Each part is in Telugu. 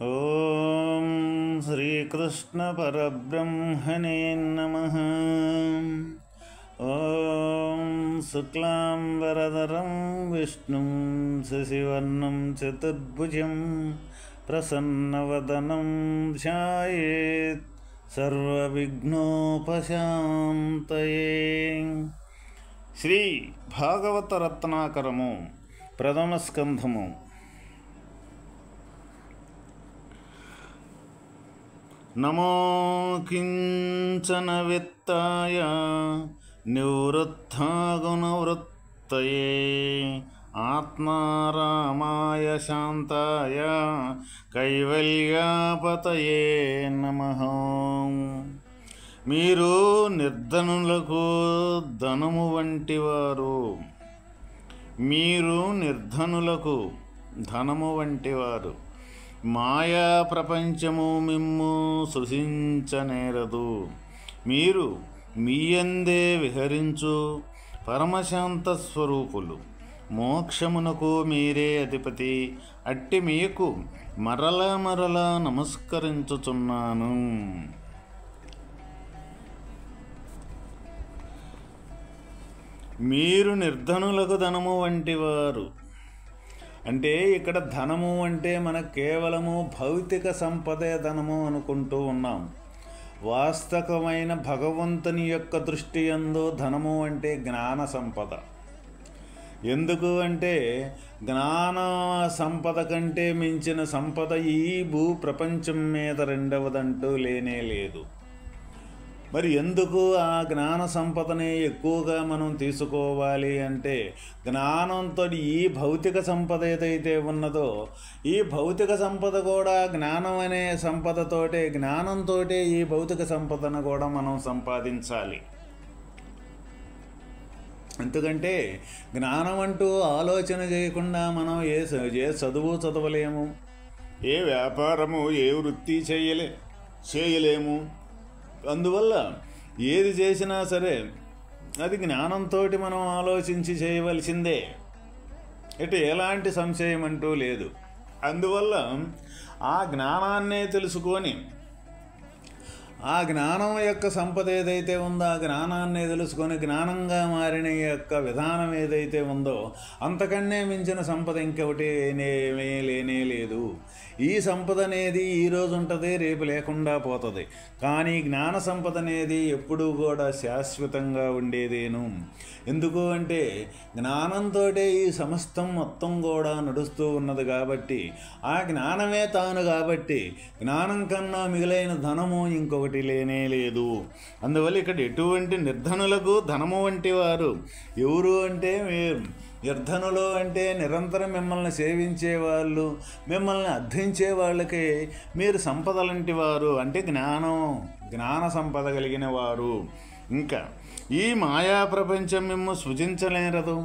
ఓం శ్రీకృష్ణ పరబ్రహ్మణే నమః. ఓం శుక్లాంబరధరం విష్ణుం శశివర్ణం చతుర్భుజం ప్రసన్నవదనం ధ్యాయేత్ సర్వవిఘ్నోపశాంతయే. శ్రీ భాగవత రత్నాకరము ప్రథమ స్కంధము. నమో కించన విత్తాయ నివృత్తాగుణవృత్తయే ఆత్మారామాయ శాంతాయ కైవల్యాపతయే నమః. మీరు నిర్ధనులకు ధనము వంటివారు. మీరు నిర్ధనులకు ధనము వంటివారు. మాయా ప్రపంచము మిమ్ము సృజించనేరదు. మీరు మీయందే విహరించు పరమశాంత స్వరూపులు. మోక్షమునకు మీరే అధిపతి. అట్టి మీకు మరలా మరలా నమస్కరించుచున్నాను. మీరు నిర్ధనులకు ధనము వంటివారు అంటే ఇక్కడ ధనము అంటే మనకు కేవలము భౌతిక సంపదే ధనము అనుకుంటూ ఉన్నాం. వాస్తవమైన భగవంతుని యొక్క దృష్టి యందు ధనము అంటే జ్ఞాన సంపద. ఎందుకు అంటే జ్ఞాన సంపద కంటే మించిన సంపద ఈ భూ ప్రపంచం మీద రెండవదంటూ లేనే లేదు. మరి ఎందుకు ఆ జ్ఞాన సంపదనే ఎక్కువగా మనం తీసుకోవాలి అంటే జ్ఞానంతో ఈ భౌతిక సంపద ఏదైతే ఉన్నదో ఈ భౌతిక సంపద కూడా జ్ఞానం అనే సంపదతోటే జ్ఞానంతో ఈ భౌతిక సంపదను కూడా మనం సంపాదించాలి. ఎందుకంటే జ్ఞానం అంటూ ఆలోచన చేయకుండా మనం ఏ చదువు చదవలేము, ఏ వ్యాపారము ఏ వృత్తి చేయలేము. అందువల్ల ఏది చేసినా సరే అది జ్ఞానంతో మనం ఆలోచించి చేయవలసిందే. ఇటు ఎలాంటి సంశయం అంటూ లేదు. అందువల్ల ఆ జ్ఞానాన్నే తెలుసుకొని ఆ జ్ఞానం యొక్క సంపద ఏదైతే ఉందో ఆ జ్ఞానాన్నే తెలుసుకొని జ్ఞానంగా మారిన యొక్క విధానం ఏదైతే ఉందో అంతకన్నే మించిన సంపద ఇంకొకటి లేనే లేదు. ఈ సంపద అనేది ఈరోజు ఉంటుంది, రేపు లేకుండా పోతుంది. కానీ జ్ఞాన సంపద అనేది ఎప్పుడూ కూడా శాశ్వతంగా ఉండేదేను. ఎందుకు అంటే జ్ఞానంతో ఈ సమస్తం మొత్తం కూడా నడుస్తూ ఉన్నది కాబట్టి ఆ జ్ఞానమే తాను కాబట్టి జ్ఞానం కన్నా మిగిలైన ధనము ఇంకొకటి లేనే లేదు. అందువల్ల ఇక్కడ ఎటువంటి నిర్ధనులకు ధనము వంటి వారు ఎవరు అంటే నిర్ధనులు అంటే నిరంతరం మిమ్మల్ని సేవించే వాళ్ళు, మిమ్మల్ని అర్థించే వాళ్ళకి మీరు సంపదలంటి వారు అంటే జ్ఞాన సంపద కలిగిన వారు. ఇంకా ఈ మాయా ప్రపంచం మిమ్ము సృజించనేరదు.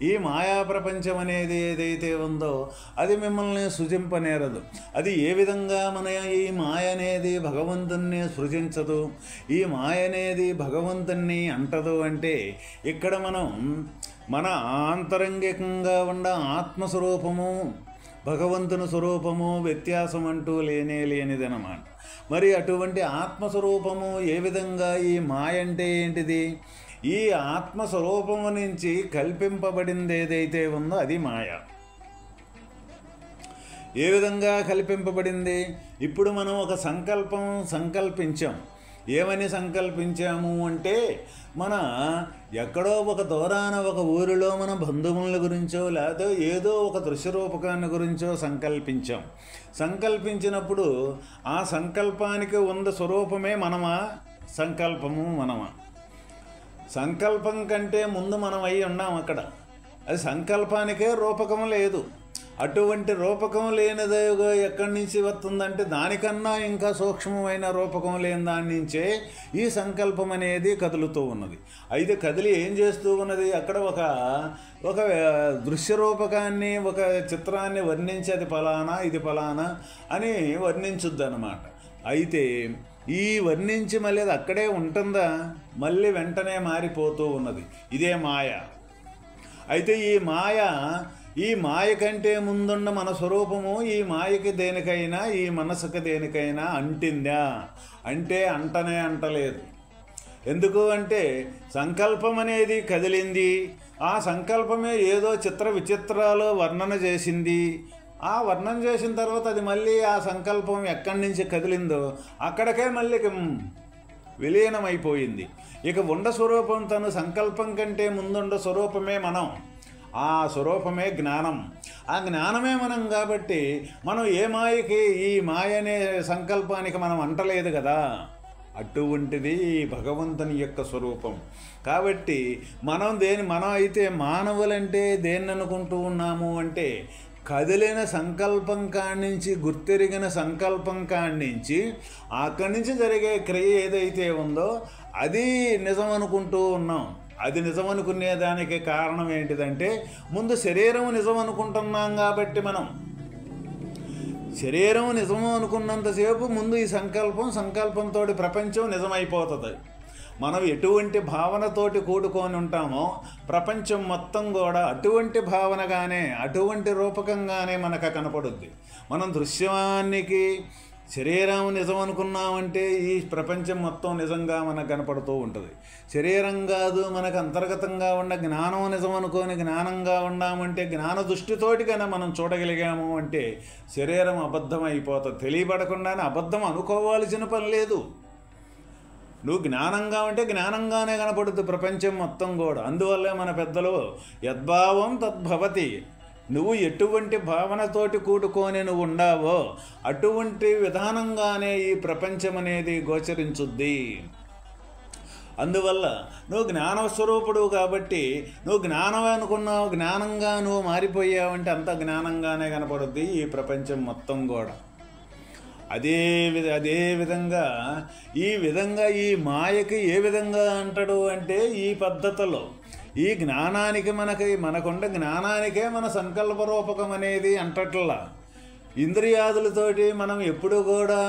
ఈ మాయా ప్రపంచం అనేది ఏదైతే ఉందో అది మిమ్మల్ని సృజింపనేరదు. అది ఏ విధంగా ఈ మాయ అనేది భగవంతుణ్ణి సృజించదు, ఈ మాయ అనేది భగవంతుణ్ణి అంటదు అంటే ఇక్కడ మన ఆంతరంగికంగా ఉన్న ఆత్మస్వరూపము భగవంతుని స్వరూపము వ్యత్యాసం అంటూ లేనిదన్నమాట. మరి అటువంటి ఆత్మస్వరూపము ఏ విధంగా ఈ మాయ అంటే ఏంటిది? ఈ ఆత్మస్వరూపము నుంచి కల్పింపబడింది ఏదైతే ఉందో అది మాయ. ఏ విధంగా కల్పింపబడింది? ఇప్పుడు మనం ఒక సంకల్పించాం. ఏమని సంకల్పించాము అంటే ఎక్కడో ఒక దూరాన ఒక ఊరిలో మన బంధువుల గురించో లేదో ఏదో ఒక దృశ్యరూపకాన్ని గురించో సంకల్పించినప్పుడు ఆ సంకల్పానికి ఉన్న స్వరూపమే మనమా? సంకల్పము మనమా? సంకల్పం కంటే ముందు మనం అయి ఉన్నాం అక్కడ. అది సంకల్పానికే రూపకం లేదు. అటువంటి రూపకం లేనిది ఎక్కడి నుంచి వస్తుందంటే దానికన్నా ఇంకా సూక్ష్మమైన రూపకం లేని దాని నుంచే ఈ సంకల్పం అనేది కదులుతూ ఉన్నది. అయితే కదిలి ఏం చేస్తూ ఉన్నది? అక్కడ ఒక దృశ్య రూపకాన్ని ఒక చిత్రాన్ని వర్ణించి అది ఫలానా ఇది ఫలానా అని వర్ణించుద్ది అన్నమాట. అయితే ఈ వర్ణించి మళ్ళీ అది అక్కడే ఉంటుందా? మళ్ళీ వెంటనే మారిపోతూ ఉన్నది. ఇదే మాయ. అయితే ఈ మాయ ఈ మాయ కంటే ముందున్న మన స్వరూపము ఈ మాయకి దేనికైనా ఈ మనసుకి దేనికైనా అంటిందా అంటే అంటనే అంటలేదు. ఎందుకు అంటే సంకల్పం అనేది కదిలింది, ఆ సంకల్పమే ఏదో చిత్ర విచిత్రాలు వర్ణన చేసింది. ఆ వర్ణన చేసిన తర్వాత అది మళ్ళీ ఆ సంకల్పం ఎక్కడి నుంచి కదిలిందో అక్కడికే మళ్ళీ విలీనమైపోయింది. ఇక ఉండ స్వరూపం తను సంకల్పం కంటే ముందుండ స్వరూపమే మనం, ఆ స్వరూపమే జ్ఞానం. ఆ జ్ఞానమే మనం కాబట్టి మనం ఏ మాయకి ఈ మాయ అనే సంకల్పానికి మనం అంటలేదు కదా. అటువంటిది భగవంతుని యొక్క స్వరూపం. కాబట్టి మనం అయితే మానవులంటే దేన్ని అనుకుంటూ ఉన్నాము అంటే కదిలిన సంకల్పం కాడ్నుంచి గుర్తెరిగిన సంకల్పం కాడ్నుంచి అక్కడి నుంచి జరిగే క్రియ ఏదైతే ఉందో అది నిజం అనుకుంటూ ఉన్నాం. అది నిజం అనుకునేదానికి కారణం ఏంటిదంటే ముందు శరీరం నిజం అనుకుంటున్నాం కాబట్టి మనం శరీరం నిజము అనుకున్నంతసేపు ముందు ఈ సంకల్పంతో ప్రపంచం నిజమైపోతుంది. మనం ఎటువంటి భావనతోటి కూడుకొని ఉంటామో ప్రపంచం మొత్తం కూడా అటువంటి భావనగానే అటువంటి రూపకంగానే మనకు కనపడుద్ది. మనం దృశ్యానికి శరీరం నిజం అనుకున్నామంటే ఈ ప్రపంచం మొత్తం నిజంగా మనకు కనపడుతూ ఉంటుంది. శరీరం కాదు మనకు అంతర్గతంగా ఉన్న జ్ఞానం నిజం అనుకొని జ్ఞానంగా ఉన్నామంటే జ్ఞాన దృష్టితోటి కన్నా మనం చూడగలిగాము అంటే శరీరం అబద్ధం అయిపోతుంది. తెలియబడకుండానే అబద్ధం అనుకోవాల్సిన పని లేదు. నువ్వు జ్ఞానంగా ఉంటే జ్ఞానంగానే కనపడుతుంది ప్రపంచం మొత్తం కూడా. అందువల్లే మన పెద్దలు యద్భావం తద్భవతి, నువ్వు ఎటువంటి భావనతోటి కూడుకొని నువ్వు ఉండావో అటువంటి విధానంగానే ఈ ప్రపంచం అనేది గోచరించుద్ది. అందువల్ల నువ్వు జ్ఞానస్వరూపుడు కాబట్టి నువ్వు జ్ఞానం అనుకున్నావు, జ్ఞానంగా నువ్వు మారిపోయావంటే అంత జ్ఞానంగానే కనపడుద్ది ఈ ప్రపంచం మొత్తం కూడా. అదే విధంగా ఈ మాయకి ఏ విధంగా అంటాడు అంటే ఈ పద్ధతిలో ఈ జ్ఞానానికి మనకుండ జ్ఞానానికే మన సంకల్ప రూపకం అనేది అంటట్లా. ఇంద్రియాదులతోటి మనం ఎప్పుడు కూడా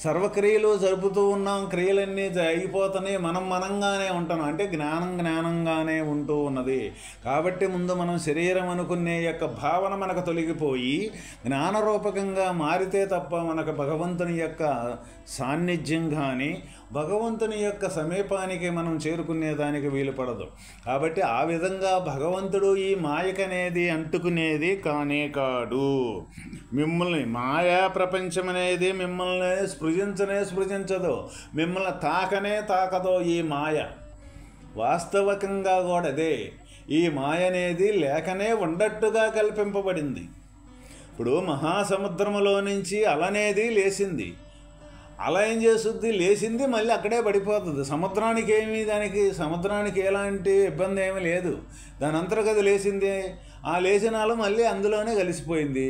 సర్వక్రియలు జరుపుతూ ఉన్నాం, క్రియలన్నీ అయిపోతున్నాయి, మనంగానే ఉంటున్నాం అంటే జ్ఞానంగానే ఉంటూ ఉన్నది. కాబట్టి ముందు మనం శరీరం అనుకునే యొక్క భావన మనకు తొలగిపోయి జ్ఞానరూపకంగా మారితే తప్ప మనకు భగవంతుని యొక్క సాన్నిధ్యం కానీ భగవంతుని యొక్క సమీపానికి మనం చేరుకునేదానికి వీలు పడదు. కాబట్టి ఆ విధంగా భగవంతుడు ఈ మాయకనేది అంటుకునేది కానే కాడు. మిమ్మల్ని మాయా ప్రపంచం అనేది మిమ్మల్ని స్పృశించదు, మిమ్మల్ని తాకదో ఈ మాయ. వాస్తవికంగా కూడా అదే, ఈ మాయ అనేది లేకనే ఉండట్టుగా కల్పింపబడింది. ఇప్పుడు మహాసముద్రములో నుంచి అలనేది లేచింది, అలా ఏం చేస్తుంది, లేచింది మళ్ళీ అక్కడే పడిపోతుంది. సముద్రానికి ఎలాంటి ఇబ్బంది ఏమీ లేదు, దాని అంతర్గత లేచింది, ఆ లేచిన అల మళ్ళీ అందులోనే కలిసిపోయింది.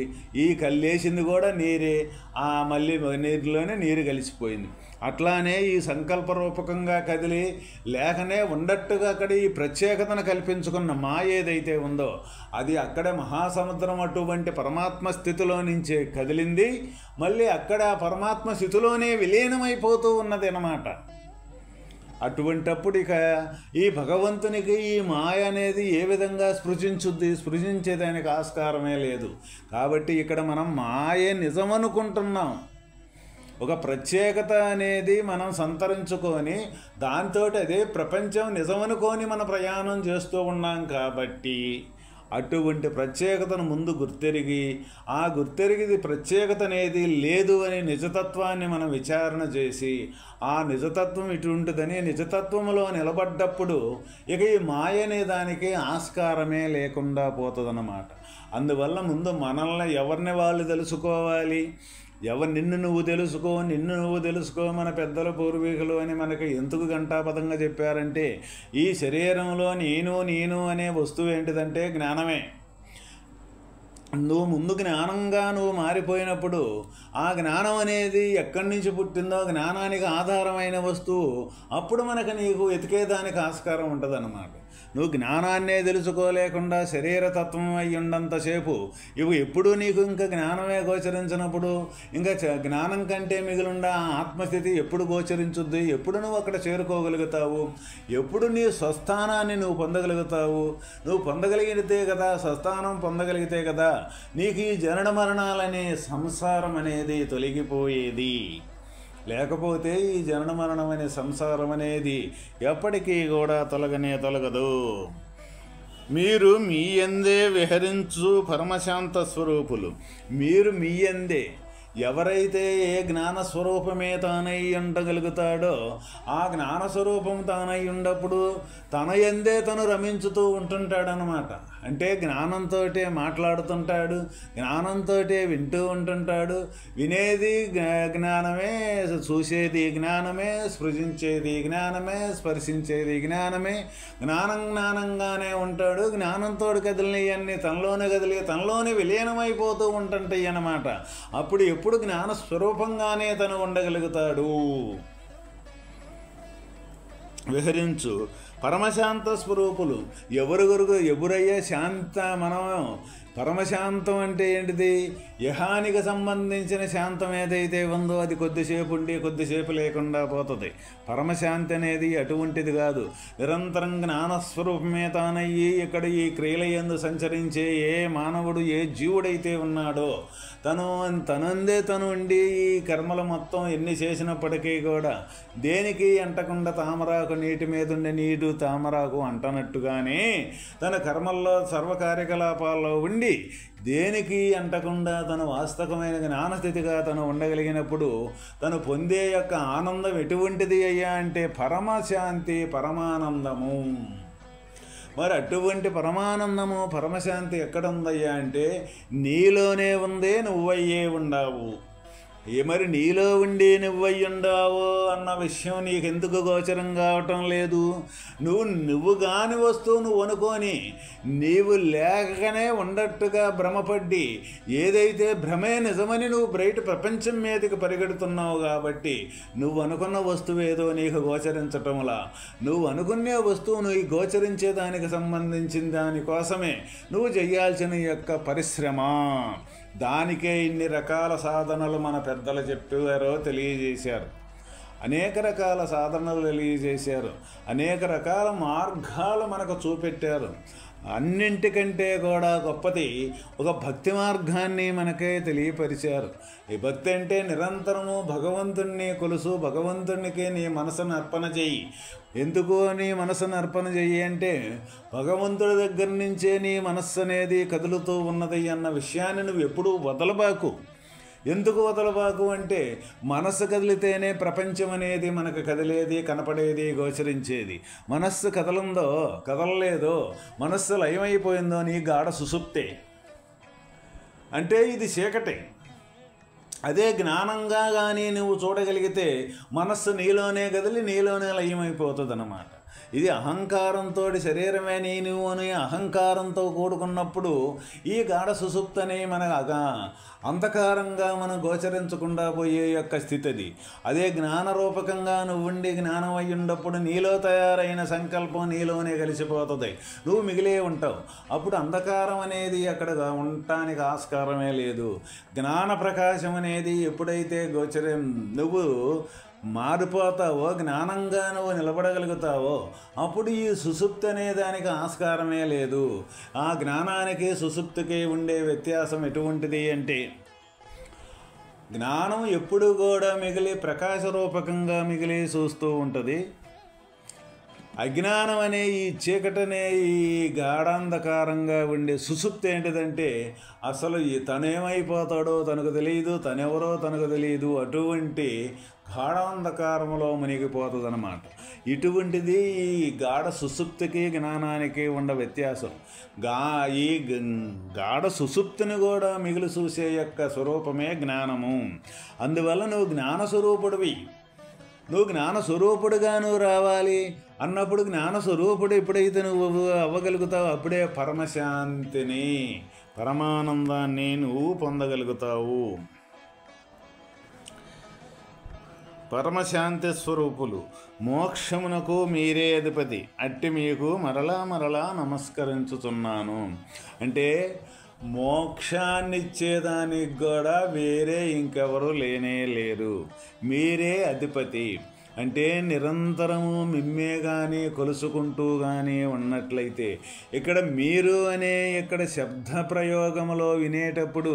లేచింది కూడా నీరే, మళ్ళీ నీరులోనే నీరు కలిసిపోయింది. అట్లానే ఈ సంకల్ప రూపకంగా కదిలి లేకనే ఉండట్టుగా అక్కడ ఈ ప్రత్యేకతను కల్పించుకున్న మాయ ఏదైతే ఉందో అది అక్కడే మహాసముద్రం అటువంటి పరమాత్మ స్థితిలో నుంచే కదిలింది, మళ్ళీ అక్కడ పరమాత్మ స్థితిలోనే విలీనమైపోతూ ఉన్నది అన్నమాట. అటువంటప్పుడు ఇక ఈ భగవంతునికి ఈ మాయ అనేది ఏ విధంగా స్పృశించేదానికి ఆస్కారమే లేదు. కాబట్టి ఇక్కడ మనం మాయ నిజమనుకుంటున్నాం, ఒక ప్రత్యేకత అనేది మనం సంతరించుకొని దాంతో అదే ప్రపంచం నిజమనుకొని మన ప్రయాణం చేస్తూ ఉన్నాం. కాబట్టి అటువంటి ప్రత్యేకతను ముందు గుర్తెరిగి ఆ గుర్తెరిగిది ప్రత్యేకత అనేది లేదు అని నిజతత్వాన్ని మనం విచారణ చేసి ఆ నిజతత్వం ఇటువంటిదని నిజతత్వంలో నిలబడ్డప్పుడు ఇక ఈ మాయ అనే దానికి ఆస్కారమే లేకుండా పోతుందన్నమాట. అందువల్ల ముందు మనల్ని ఎవరిని వాళ్ళు తెలుసుకోవాలి, నిన్ను నువ్వు తెలుసుకో మన పెద్దల పూర్వీకులు అని మనకి ఎందుకు ఘంటాపదంగా చెప్పారంటే ఈ శరీరంలో నేను అనే వస్తువు ఏంటిదంటే జ్ఞానమే. నువ్వు ముందు జ్ఞానంగా మారిపోయినప్పుడు ఆ జ్ఞానం అనేది ఎక్కడి నుంచి పుట్టిందో జ్ఞానానికి ఆధారమైన వస్తువు అప్పుడు నీకు వెతికేదానికి ఆస్కారం ఉంటుందన్నమాట. నువ్వు జ్ఞానాన్నే తెలుసుకోలేకుండా శరీరతత్వం అయి ఉండంతసేపు ఇవి ఎప్పుడూ నీకు ఇంకా జ్ఞానమే గోచరించినప్పుడు ఇంకా జ్ఞానం కంటే మిగిలిండ ఆత్మస్థితి ఎప్పుడు గోచరించుద్ది? ఎప్పుడు నువ్వు అక్కడ చేరుకోగలుగుతావు? ఎప్పుడు నీ స్వస్థానాన్ని నువ్వు పొందగలుగుతావు? నువ్వు పొందగలిగితే కదా, స్వస్థానం పొందగలిగితే కదా నీకు ఈ జనన మరణాలనే సంసారం అనేది తొలగిపోయేది. లేకపోతే ఈ జనన మరణం అనే సంసారం అనేది ఎప్పటికీ కూడా తొలగదు. మీరు మీ యందే విహరించు పరమశాంత స్వరూపులు. మీరు మీ యందే ఎవరైతే ఏ జ్ఞానస్వరూపమే తానై ఉండగలుగుతాడో ఆ జ్ఞానస్వరూపం తానై ఉన్నప్పుడు తన యందే తను రమించుతూ ఉంటుంటాడనమాట. అంటే జ్ఞానంతో మాట్లాడుతుంటాడు, జ్ఞానంతో వింటూ ఉంటుంటాడు. వినేది జ్ఞానమే, చూసేది జ్ఞానమే, స్పృశించేది జ్ఞానమే, స్పర్శించేది జ్ఞానమే. జ్ఞానంగానే ఉంటాడు. జ్ఞానంతో కదిలినవన్నీ తనలోనే కదిలి తనలోనే విలీనమైపోతూ ఉంటుంటాయి అన్నమాట. అప్పుడు ఎప్పుడు జ్ఞానస్వరూపంగానే తను ఉండగలుగుతాడు. విహరించు పరమశాంత స్వరూపులు. ఎవరయ్యే శాంత? మనం పరమశాంతం అంటే ఏంటిది? యహానికి సంబంధించిన శాంతం ఏదైతే ఉందో అది కొద్దిసేపు ఉండి కొద్దిసేపు లేకుండా పోతుంది. పరమశాంతి అనేది అటువంటిది కాదు. నిరంతరం జ్ఞానస్వరూపమే తానయ్యి ఇక్కడ ఈ క్రియలయందు సంచరించే ఏ మానవుడు, ఏ జీవుడైతే ఉన్నాడో తనందే తను ఉండి ఈ కర్మలు మొత్తం ఎన్ని చేసినప్పటికీ కూడా దేనికి అంటకుండా తామరాకు నీటి మీద ఉండే నీరు తామరాకు అంటనట్టుగానే తన కర్మల్లో సర్వకార్యకలాపాల్లో ఉండి దేనికి అంటకుండా తను వాస్తవమైన జ్ఞానస్థితిగా తను ఉండగలిగినప్పుడు తను పొందే యొక్క ఆనందం ఎటువంటిది అయ్యా అంటే పరమశాంతి, పరమానందము. మరి అటువంటి పరమానందము, పరమశాంతి ఎక్కడుందయ్యా అంటే నీలోనే ఉందే, నువ్వయ్యే ఉండావు. మరి నీలో ఉండి నువ్వయ్యుండావో అన్న విషయం నీకెందుకు గోచరం కావటం లేదు? నువ్వు కాని వస్తువు నువ్వు అనుకొని నీవు లేకనే ఉండట్టుగా భ్రమపడ్డి ఏదైతే భ్రమే నిజమని నువ్వు బయట ప్రపంచం మీదకి పరిగెడుతున్నావు కాబట్టి నువ్వు అనుకున్న వస్తువు ఏదో నీకు గోచరించటంలా, నువ్వు అనుకునే వస్తువు నువ్వు గోచరించే దానికి సంబంధించిన దానికోసమే నువ్వు చేయాల్సిన యొక్క పరిశ్రమ. దానికే ఇన్ని రకాల సాధనలు మన పెద్దలు చెప్పారో తెలియజేశారు. అనేక రకాల సాధనలు తెలియజేశారు. అనేక రకాల మార్గాలు మనకు చూపెట్టారు. అన్నింటికంటే కూడా గొప్పది ఒక భక్తి మార్గాన్ని మనకే తెలియపరిచారు. ఈ భక్తి అంటే నిరంతరము భగవంతుణ్ణి కొలుసు, భగవంతునికి నీ మనసును అర్పణ చెయ్యి. ఎందుకు నీ మనసును అర్పణ చెయ్యి అంటే భగవంతుడి దగ్గర నుంచే నీ మనస్సు అనేది కదులుతూ ఉన్నది అన్న విషయాన్ని నువ్వు ఎప్పుడూ వదలబాకు. ఎందుకు వదలబాకు అంటే మనస్సు కదిలితేనే ప్రపంచం అనేది మనకు కదిలేది, కనపడేది, గోచరించేది. మనస్సు కదలలేదో, మనస్సు లయమైపోయిందో నీ గాఢ సుషుప్తే. అంటే ఇది చీకటి. అదే జ్ఞానంగా కానీ నువ్వు చూడగలిగితే మనస్సు నీలోనే కదిలి నీలోనే లయమైపోతుంది అన్నమాట. ఇది అహంకారంతో శరీరమే నేను అని అహంకారంతో కూడుకున్నప్పుడు ఈ గాఢ సుషుప్తని మనకు అంధకారంగా మనం గోచరించకుండా పోయే యొక్క స్థితి అది. అదే జ్ఞానరూపకంగా నువ్వు ఉండి జ్ఞానం అయి ఉన్నప్పుడు నీలో తయారైన సంకల్పం నీలోనే కలిసిపోతుంది, నువ్వు మిగిలే ఉంటావు. అప్పుడు అంధకారం అనేది అక్కడ ఉండటానికి ఆస్కారమే లేదు. జ్ఞాన ప్రకాశం అనేది ఎప్పుడైతే నువ్వు మారిపోతావో, జ్ఞానంగా నువ్వు నిలబడగలుగుతావో అప్పుడు ఈ సుషుప్తి అనే దానికి ఆస్కారమే లేదు. ఆ జ్ఞానానికి సుషుప్తికి ఉండే వ్యత్యాసం ఎటువంటిది అంటే జ్ఞానం ఎప్పుడు కూడా మిగిలి ప్రకాశరూపకంగా మిగిలి చూస్తూ ఉంటుంది. అజ్ఞానం అనే ఈ చీకటనే ఈ గాఢాంధకారంగా ఉండే సుషుప్తి ఏంటిదంటే అసలు తనేమైపోతాడో తనకు తెలియదు, తనెవరో తనకు తెలియదు. అటువంటి గాఢాంధకారంలో మునిగిపోతుంది అన్నమాట. ఇటువంటిది ఈ గాఢ సుషుప్తికి జ్ఞానానికి ఉన్న వ్యత్యాసం. ఈ గాఢ సుషుప్తిని కూడా మిగిలి చూసే యొక్క స్వరూపమే జ్ఞానము. అందువల్ల నువ్వు జ్ఞానస్వరూపుడివి. నువ్వు జ్ఞానస్వరూపుడుగా నువ్వు రావాలి అన్నప్పుడు జ్ఞానస్వరూపుడు ఎప్పుడైతే నువ్వు అవ్వగలుగుతావు అప్పుడే పరమశాంతిని, పరమానందాన్ని నువ్వు పొందగలుగుతావు. పరమశాంతి స్వరూపులు, మోక్షమునకు మీరే అధిపతి, అట్టి మీకు మరలా మరలా నమస్కరించుతున్నాను. అంటే మోక్షాన్నిచ్చేదానికి కూడా వేరే ఇంకెవరు లేనే లేరు, మీరే అధిపతి. అంటే నిరంతరము మిమ్మే కానీ కొలుసుకుంటూ కానీ ఉన్నట్లయితే ఇక్కడ మీరు అనే ఇక్కడ శబ్ద ప్రయోగములో వినేటప్పుడు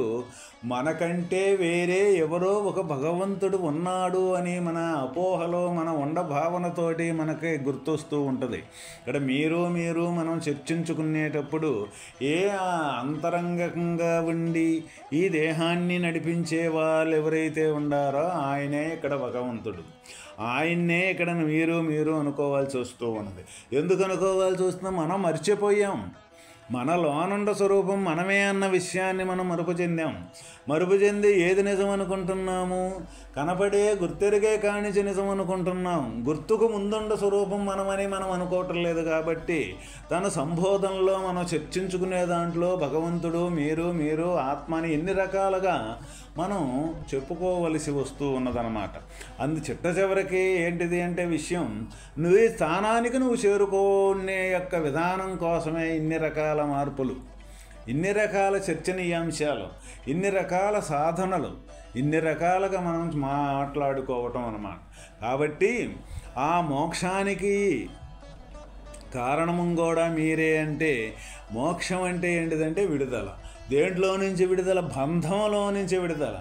మనకంటే వేరే ఎవరో ఒక భగవంతుడు ఉన్నాడు అని మన అపోహలో మన భావనతోటి మనకి గుర్తొస్తూ ఉంటుంది. ఇక్కడ మీరు మనం చర్చించుకునేటప్పుడు ఏ అంతరంగంగా ఉండి ఈ దేహాన్ని నడిపించే వాళ్ళు ఎవరైతే ఉండారో ఆయనే ఇక్కడ భగవంతుడు. ఆయన్నే ఇక్కడ మీరు అనుకోవాల్సి వస్తూ ఉన్నది. ఎందుకు అనుకోవాల్సి వస్తుందో మనం మర్చిపోయాం. మన లోనుండ స్వరూపం మనమే అన్న విషయాన్ని మనం మరుపు చెంది ఏది నిజం అనుకుంటున్నాము? కనపడే గుర్తెరిగే కానిచి నిజం అనుకుంటున్నాం. గుర్తుకు ముందుండ స్వరూపం మనమని మనం అనుకోవటం లేదు. కాబట్టి తన సంబోధనలో మనం చర్చించుకునే దాంట్లో భగవంతుడు మీరు ఆత్మని ఎన్ని రకాలుగా మనం చెప్పుకోవలసి వస్తూ ఉన్నదన్నమాట. చిట్ట చివరికి ఏంటిది అంటే విషయం, నువ్వు ఈ స్థానానికి నువ్వు చేరుకునే యొక్క విధానం కోసమే ఇన్ని రకాల మార్పులు, ఇన్ని రకాల చర్చనీయాంశాలు, ఇన్ని రకాల సాధనలు, ఇన్ని రకాలుగా మనం మాట్లాడుకోవటం అన్నమాట. కాబట్టి ఆ మోక్షానికి కారణము కూడా మీరే. అంటే మోక్షం అంటే ఏంటిదంటే విడుదల. దేంట్లో నుంచి విడుదల? బంధంలో నుంచి విడుదల.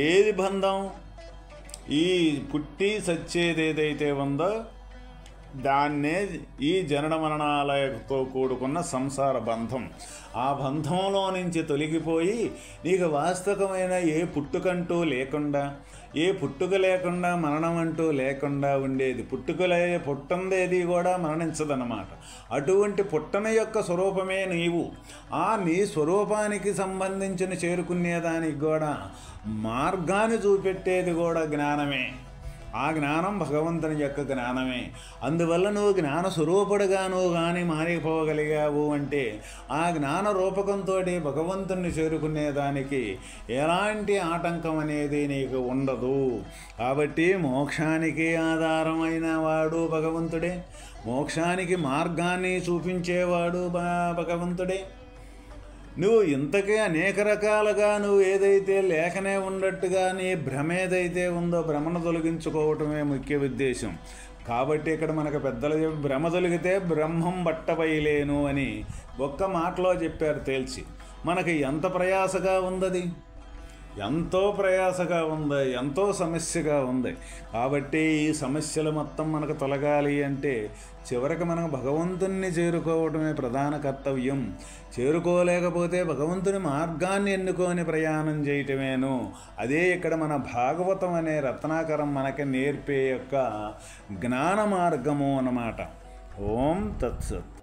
ఏది బంధం? ఈ పుట్టి సచ్చేది ఏదైతే ఉందో దాన్నే ఈ జనన మరణాలతో కూడుకున్న సంసార బంధం. ఆ బంధంలో నుంచి తొలగిపోయి నీకు వాస్తవమైన ఏ పుట్టుకంటూ లేకుండా, ఏ పుట్టుక లేకుండా మరణం అంటూ లేకుండా ఉండేది. పుట్టందేది కూడా మరణించదన్నమాట. అటువంటి పుట్టన యొక్క స్వరూపమే నీవు. నీ స్వరూపానికి సంబంధించిన చేరుకునేదానికి కూడా మార్గాన్ని చూపెట్టేది కూడా జ్ఞానమే. ఆ జ్ఞానం భగవంతుని యొక్క జ్ఞానమే. అందువల్ల నువ్వు జ్ఞాన స్వరూపుడుగా నువ్వు కానీ మారిపోగలిగావు అంటే ఆ జ్ఞాన రూపకంతో భగవంతుని చేరుకునేదానికి ఎలాంటి ఆటంకం అనేది నీకు ఉండదు. కాబట్టి మోక్షానికి ఆధారమైన వాడు భగవంతుడే, మోక్షానికి మార్గాన్ని చూపించేవాడు భగవంతుడే. నువ్వు ఇంతకే అనేక రకాలుగా నువ్వు ఏదైతే లేకనే ఉన్నట్టుగా నీ భ్రమ ఏదైతే ఉందో భ్రమను తొలగించుకోవటమే ముఖ్య ఉద్దేశం. కాబట్టి ఇక్కడ మనకు పెద్దలు భ్రమ తొలగితే బ్రహ్మం బట్టబయలేను అని ఒక్క మాటలో చెప్పారు తేల్చి. మనకి ఎంత ప్రయాసగా ఉందది, ఎంతో ప్రయాసగా ఉంది, ఎంతో సమస్యగా ఉంది. కాబట్టి ఈ సమస్యలు మొత్తం మనకు తొలగాలి అంటే చివరికి మనం భగవంతుణ్ణి చేరుకోవటమే ప్రధాన కర్తవ్యం. చేరుకోలేకపోతే భగవంతుని మార్గాన్ని ఎన్నుకొని ప్రయాణం చేయటమేను. అదే ఇక్కడ మన భాగవతం అనే రత్నాకరం మనకి నేర్పే యొక్క జ్ఞాన మార్గము అన్నమాట. ఓం తత్సత్.